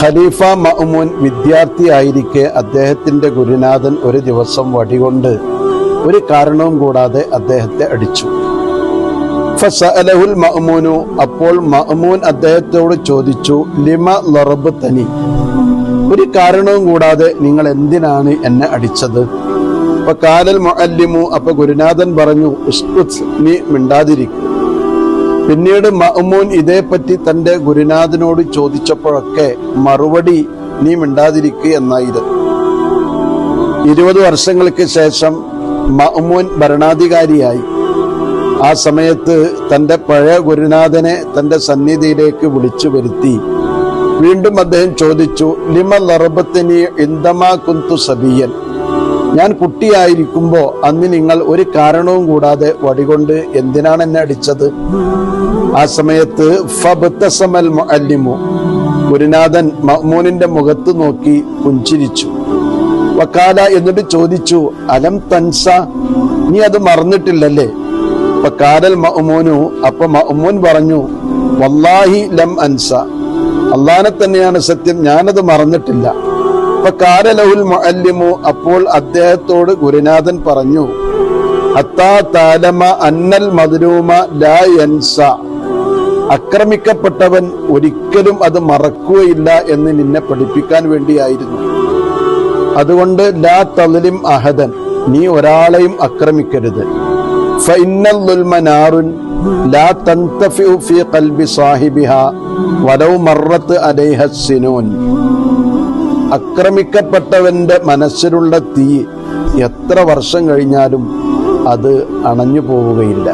ഖലീഫ മഅ്മൂൻ വിദ്യാർത്ഥിയായിരിക്കെ അദ്ദേഹത്തിന്റെ ഗുരുനാഥൻ ഒരു ദിവസം വടികൊണ്ട് ഒരു കാരണവും കൂടാതെ അദ്ദേഹത്തെ അടിച്ചു. ഫസഅലഹുൽ മഅ്മൂനു, അപ്പോൾ മഅ്മൂൻ അദ്ദേഹത്തോട് ചോദിച്ചു, ലിമ ലറബ്തനി, ഒരു കാരണവും കൂടാതെ നിങ്ങൾ എന്തിനാണ് എന്നെ അടിച്ചത്? ഫഖാലൽ മുഅല്ലിമു, അപ്പൊ ഗുരുനാഥൻ പറഞ്ഞു, ഉസ്കുത്, നീ മിണ്ടാതിരിക്കുക. പിന്നീട് മഅ്മൂൻ ഇതേപ്പറ്റി തന്റെ ഗുരുനാഥനോട് ചോദിച്ചപ്പോഴൊക്കെ മറുപടി നീ മിണ്ടാതിരിക്കുക എന്നായിരുന്നു. 20 വർഷങ്ങൾക്ക് ശേഷം മഅ്മൂൻ ഭരണാധികാരിയായി. ആ സമയത്ത് തന്റെ പഴയ ഗുരുനാഥനെ തന്റെ സന്നിധിയിലേക്ക് വിളിച്ചു വരുത്തി വീണ്ടും അദ്ദേഹം ചോദിച്ചു, ലിമ ലറബത്തനി ഇൻദമാ കുന്തു സബിയൻ, ഞാൻ കുട്ടിയായിരിക്കുമ്പോ അന്ന് നിങ്ങൾ ഒരു കാരണവും കൂടാതെ വടികൊണ്ട് എന്തിനാണ് എന്നെ അടിച്ചത്? ആ സമയത്ത് ഫബ്തസമൽ മുഅല്ലിമു, ഗുരുനാഥൻ മഅ്മൂനിന്റെ മുഖത്ത് നോക്കി പുഞ്ചിരിച്ചു. വക്കാല, എന്നിട്ട് ചോദിച്ചു, അലം തൻസ, നീ അത് മറന്നിട്ടില്ലല്ലേ? ഫഖാലൽ മഅ്മൂനു, അപ്പൊ മഅ്മൂൻ പറഞ്ഞു, വല്ലാഹി ലം അൻസ, അല്ലാഹനെ തന്നെയാണ് സത്യം, ഞാനത് മറന്നിട്ടില്ല. ഫഖാല ലഹുൽ മുഅല്ലിമു, അപ്പോൾ അദ്ദേഹത്തോട് ഗുരുനാഥൻ പറഞ്ഞു, ഹത്താ തഅലമ അന്നൽ മദ്ലൂമ ലാ യൻസ, ആക്രമിക്കപ്പെട്ടവൻ ഒരിക്കലും അത് മറക്കുകയില്ല എന്ന് നിന്നെ പഠിപ്പിക്കാൻ വേണ്ടിയായിരുന്നു. അതുകൊണ്ട് ലാ തളിം അഹദൻ, നീ ഒരാളെയും ആക്രമിക്കരുത്. ഫഇന്നൽ ദുൽമ നാറുൻ ലാ തൻതഫിഉ ഫീ ഖൽബി സാഹിബിഹാ വലൗ മറത്ത് അലൈഹ സിനൂൻ, ആക്രമിക്കപ്പെട്ടവന്റെ മനസ്സിലുള്ള തീ എത്ര വർഷം കഴിഞ്ഞാലും അത് അണഞ്ഞു പോവുകയില്ല.